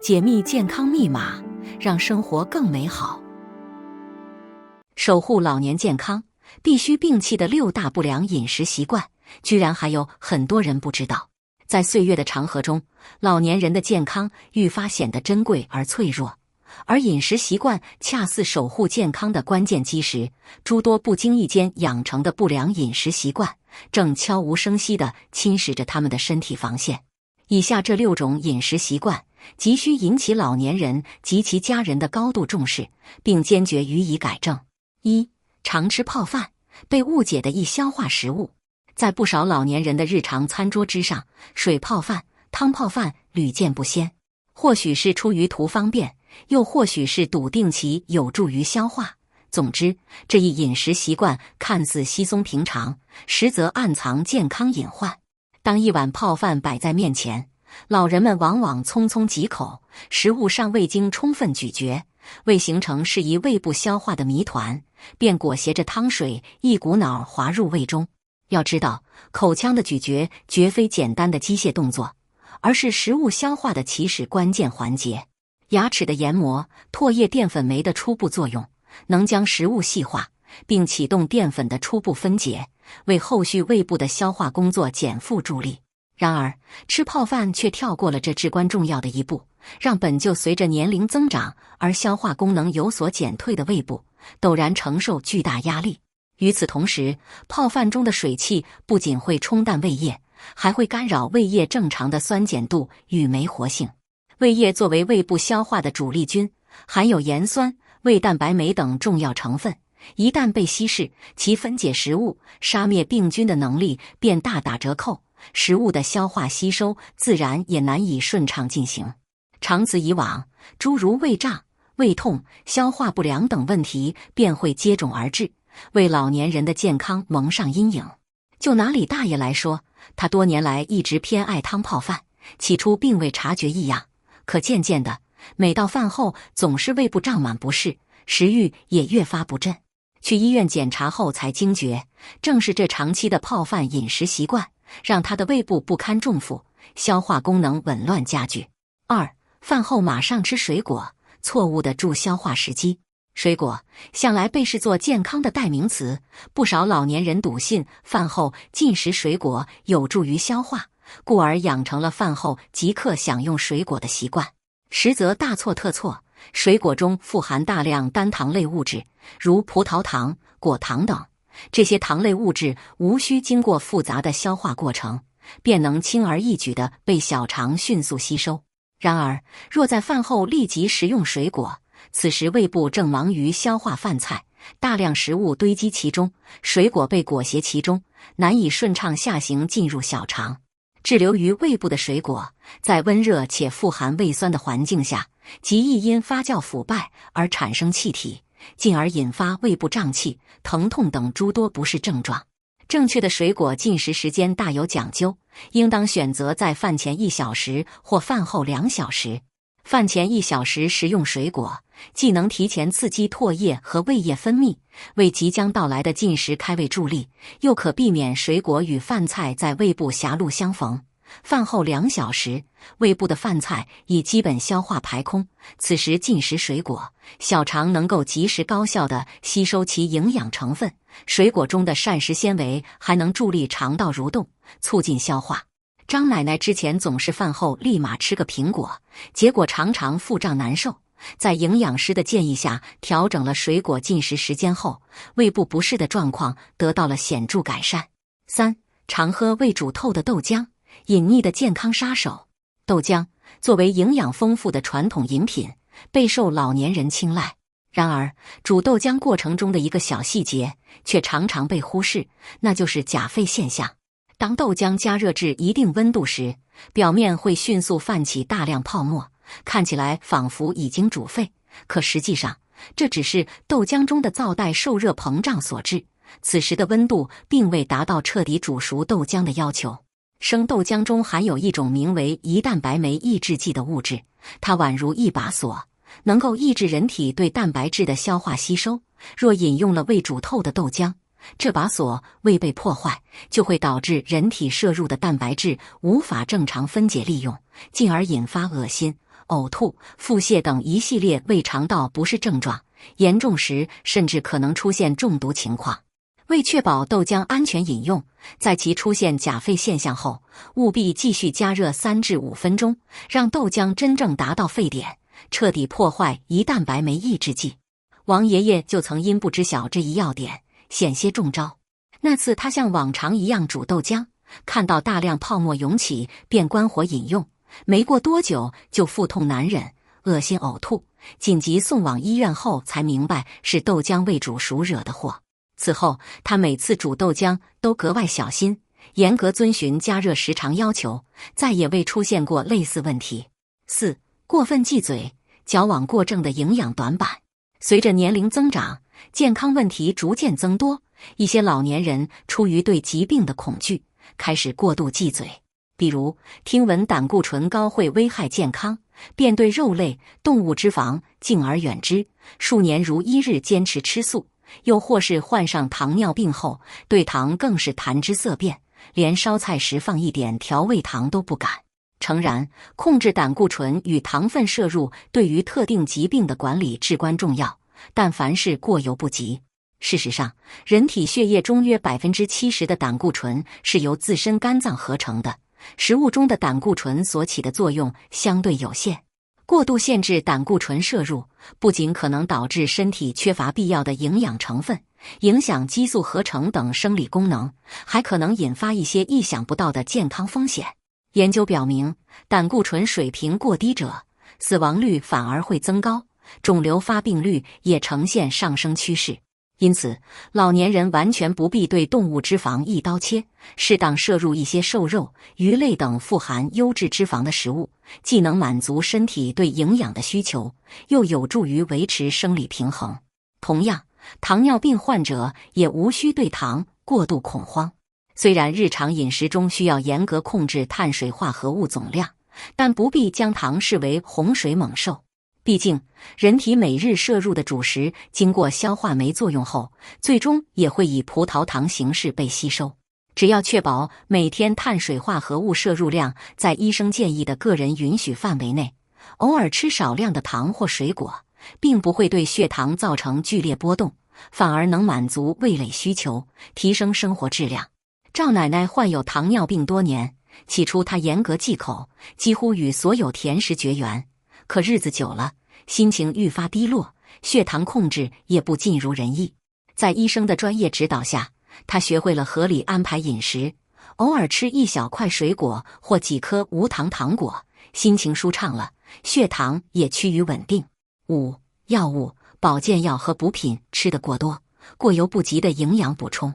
解密健康密码，让生活更美好。守护老年健康，必须摒弃的6大不良饮食习惯，居然还有很多人不知道。在岁月的长河中，老年人的健康愈发显得珍贵而脆弱，而饮食习惯恰似守护健康的关键基石。诸多不经意间养成的不良饮食习惯，正悄无声息地侵蚀着他们的身体防线。以下这6种饮食习惯，急需引起老年人及其家人的高度重视，并坚决予以改正。1. 常吃泡饭，被误解的易消化食物。在不少老年人的日常餐桌之上，水泡饭、汤泡饭屡见不鲜。或许是出于图方便，又或许是笃定其有助于消化。总之，这一饮食习惯看似稀松平常，实则暗藏健康隐患。当一碗泡饭摆在面前，老人们往往匆匆几口，食物尚未经充分咀嚼，未形成适宜胃部消化的谜团，便裹挟着汤水一股脑滑入胃中。要知道，口腔的咀嚼绝非简单的机械动作，而是食物消化的起始关键环节。牙齿的研磨、唾液淀粉酶的初步作用，能将食物细化，并启动淀粉的初步分解，为后续胃部的消化工作减负助力。然而，吃泡饭却跳过了这至关重要的一步，让本就随着年龄增长而消化功能有所减退的胃部，陡然承受巨大压力。与此同时，泡饭中的水汽不仅会冲淡胃液，还会干扰胃液正常的酸碱度与酶活性。胃液作为胃部消化的主力军，含有盐酸、胃蛋白酶等重要成分，一旦被稀释，其分解食物、杀灭病菌的能力便大打折扣，食物的消化吸收自然也难以顺畅进行。长此以往，诸如胃胀、胃痛、消化不良等问题便会接踵而至，为老年人的健康蒙上阴影。就拿李大爷来说，他多年来一直偏爱汤泡饭，起初并未察觉异样，可渐渐的，每到饭后总是胃部胀满不适，食欲也越发不振。去医院检查后才惊觉，正是这长期的泡饭饮食习惯，让他的胃部不堪重负，消化功能紊乱加剧。2. 饭后马上吃水果，错误的助消化时机。水果向来被视作健康的代名词，不少老年人笃信饭后进食水果有助于消化，故而养成了饭后即刻享用水果的习惯。实则大错特错，水果中富含大量单糖类物质，如葡萄糖、果糖等，这些糖类物质无需经过复杂的消化过程，便能轻而易举地被小肠迅速吸收。然而，若在饭后立即食用水果，此时胃部正忙于消化饭菜，大量食物堆积其中，水果被裹挟其中，难以顺畅下行进入小肠。滞留于胃部的水果，在温热且富含胃酸的环境下，极易因发酵腐败而产生气体，进而引发胃部胀气、疼痛等诸多不适症状。正确的水果进食时间大有讲究，应当选择在饭前1小时或饭后2小时。饭前1小时食用水果，既能提前刺激唾液和胃液分泌，为即将到来的进食开胃助力，又可避免水果与饭菜在胃部狭路相逢。饭后2小时，胃部的饭菜已基本消化排空，此时进食水果，小肠能够及时高效地吸收其营养成分，水果中的膳食纤维还能助力肠道蠕动，促进消化。张奶奶之前总是饭后立马吃个苹果，结果常常腹胀难受。在营养师的建议下，调整了水果进食时间后，胃部不适的状况得到了显著改善。3. 常喝未煮透的豆浆，隐匿的健康杀手。豆浆作为营养丰富的传统饮品，备受老年人青睐。然而，煮豆浆过程中的一个小细节却常常被忽视，那就是假沸现象。当豆浆加热至一定温度时，表面会迅速泛起大量泡沫，看起来仿佛已经煮沸，可实际上，这只是豆浆中的皂带受热膨胀所致。此时的温度并未达到彻底煮熟豆浆的要求。生豆浆中含有一种名为胰蛋白酶抑制剂的物质，它宛如一把锁，能够抑制人体对蛋白质的消化吸收。若饮用了未煮透的豆浆，这把锁未被破坏，就会导致人体摄入的蛋白质无法正常分解利用，进而引发恶心、呕吐、腹泻等一系列胃肠道不适症状，严重时甚至可能出现中毒情况。为确保豆浆安全饮用，在其出现钾沸现象后，务必继续加热3至5分钟，让豆浆真正达到沸点，彻底破坏胰蛋白酶抑制剂。王爷爷就曾因不知晓这一要点，险些中招。那次他像往常一样煮豆浆，看到大量泡沫涌起，便关火饮用，没过多久就腹痛难忍，恶心呕吐，紧急送往医院后才明白是豆浆未煮熟惹的祸。此后，他每次煮豆浆都格外小心，严格遵循加热时长要求，再也未出现过类似问题。4. 过分忌嘴，矫枉过正的营养短板。随着年龄增长，健康问题逐渐增多，一些老年人出于对疾病的恐惧，开始过度忌嘴。比如，听闻胆固醇高会危害健康，便对肉类、动物脂肪敬而远之，数年如一日坚持吃素。又或是患上糖尿病后，对糖更是谈之色变，连烧菜时放一点调味糖都不敢。诚然，控制胆固醇与糖分摄入对于特定疾病的管理至关重要，但凡事过犹不及。事实上，人体血液中约 70% 的胆固醇是由自身肝脏合成的，食物中的胆固醇所起的作用相对有限。过度限制胆固醇摄入，不仅可能导致身体缺乏必要的营养成分，影响激素合成等生理功能，还可能引发一些意想不到的健康风险。研究表明，胆固醇水平过低者，死亡率反而会增高，肿瘤发病率也呈现上升趋势。因此，老年人完全不必对动物脂肪一刀切，适当摄入一些瘦肉、鱼类等富含优质脂肪的食物，既能满足身体对营养的需求，又有助于维持生理平衡。同样，糖尿病患者也无需对糖过度恐慌。虽然日常饮食中需要严格控制碳水化合物总量，但不必将糖视为洪水猛兽。毕竟，人体每日摄入的主食经过消化酶作用后，最终也会以葡萄糖形式被吸收。只要确保每天碳水化合物摄入量在医生建议的个人允许范围内，偶尔吃少量的糖或水果，并不会对血糖造成剧烈波动，反而能满足味蕾需求，提升生活质量。赵奶奶患有糖尿病多年，起初她严格忌口，几乎与所有甜食绝缘。可日子久了，心情愈发低落，血糖控制也不尽如人意。在医生的专业指导下，他学会了合理安排饮食，偶尔吃一小块水果或几颗无糖糖果，心情舒畅了，血糖也趋于稳定。5. 药物、保健药和补品吃得过多，过犹不及的营养补充。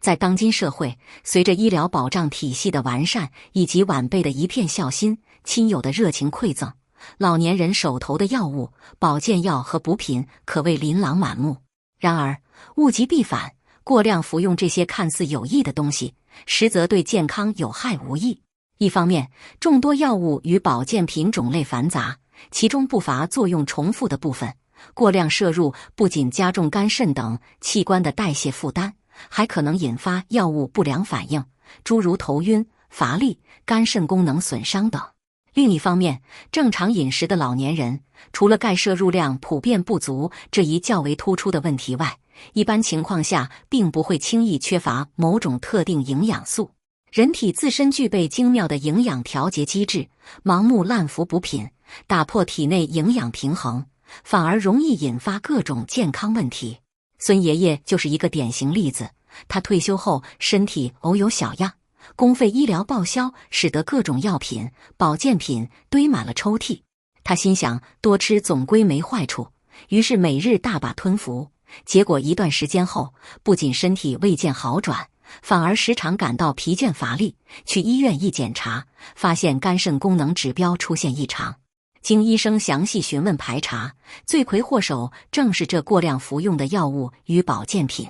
在当今社会，随着医疗保障体系的完善以及晚辈的一片孝心、亲友的热情馈赠，老年人手头的药物、保健药和补品可谓琳琅满目。然而，物极必反，过量服用这些看似有益的东西，实则对健康有害无益。一方面，众多药物与保健品种类繁杂，其中不乏作用重复的部分，过量摄入不仅加重肝肾等器官的代谢负担，还可能引发药物不良反应，诸如头晕、乏力、肝肾功能损伤等。另一方面，正常饮食的老年人，除了钙摄入量普遍不足这一较为突出的问题外，一般情况下并不会轻易缺乏某种特定营养素。人体自身具备精妙的营养调节机制，盲目滥服补品，打破体内营养平衡，反而容易引发各种健康问题。孙爷爷就是一个典型例子，他退休后身体偶有小恙，公费医疗报销使得各种药品、保健品堆满了抽屉。他心想多吃总归没坏处，于是每日大把吞服。结果一段时间后，不仅身体未见好转，反而时常感到疲倦乏力。去医院一检查，发现肝肾功能指标出现异常。经医生详细询问排查，罪魁祸首正是这过量服用的药物与保健品。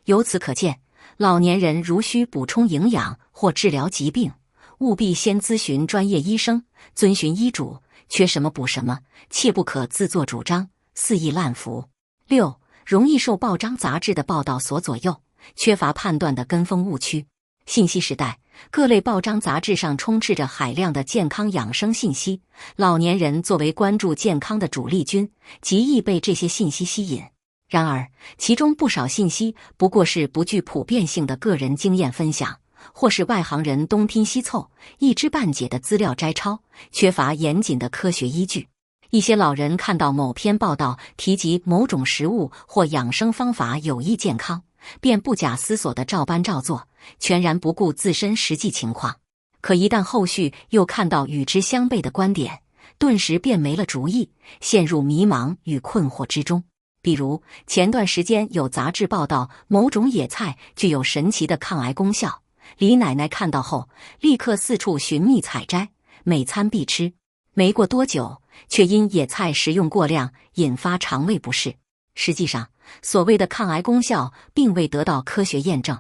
由此可见，老年人如需补充营养或治疗疾病，务必先咨询专业医生，遵循医嘱，缺什么补什么，切不可自作主张，肆意滥服。6. 容易受报章杂志的报道所左右，缺乏判断的跟风误区。信息时代，各类报章杂志上充斥着海量的健康养生信息，老年人作为关注健康的主力军，极易被这些信息吸引。然而，其中不少信息不过是不具普遍性的个人经验分享，或是外行人东拼西凑、一知半解的资料摘抄，缺乏严谨的科学依据。一些老人看到某篇报道提及某种食物或养生方法有益健康，便不假思索地照搬照做，全然不顾自身实际情况。可一旦后续又看到与之相悖的观点，顿时便没了主意，陷入迷茫与困惑之中。比如前段时间有杂志报道某种野菜具有神奇的抗癌功效，李奶奶看到后立刻四处寻觅采摘，每餐必吃。没过多久，却因野菜食用过量引发肠胃不适。实际上，所谓的抗癌功效并未得到科学验证，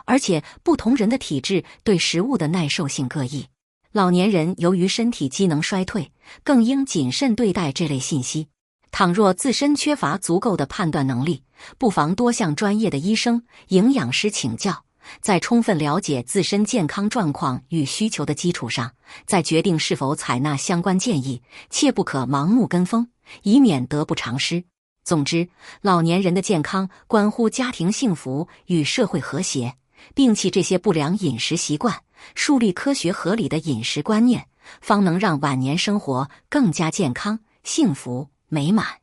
而且不同人的体质对食物的耐受性各异。老年人由于身体机能衰退，更应谨慎对待这类信息。倘若自身缺乏足够的判断能力，不妨多向专业的医生、营养师请教，在充分了解自身健康状况与需求的基础上，再决定是否采纳相关建议，切不可盲目跟风，以免得不偿失。总之，老年人的健康关乎家庭幸福与社会和谐，摒弃这些不良饮食习惯，树立科学合理的饮食观念，方能让晚年生活更加健康、幸福、美满。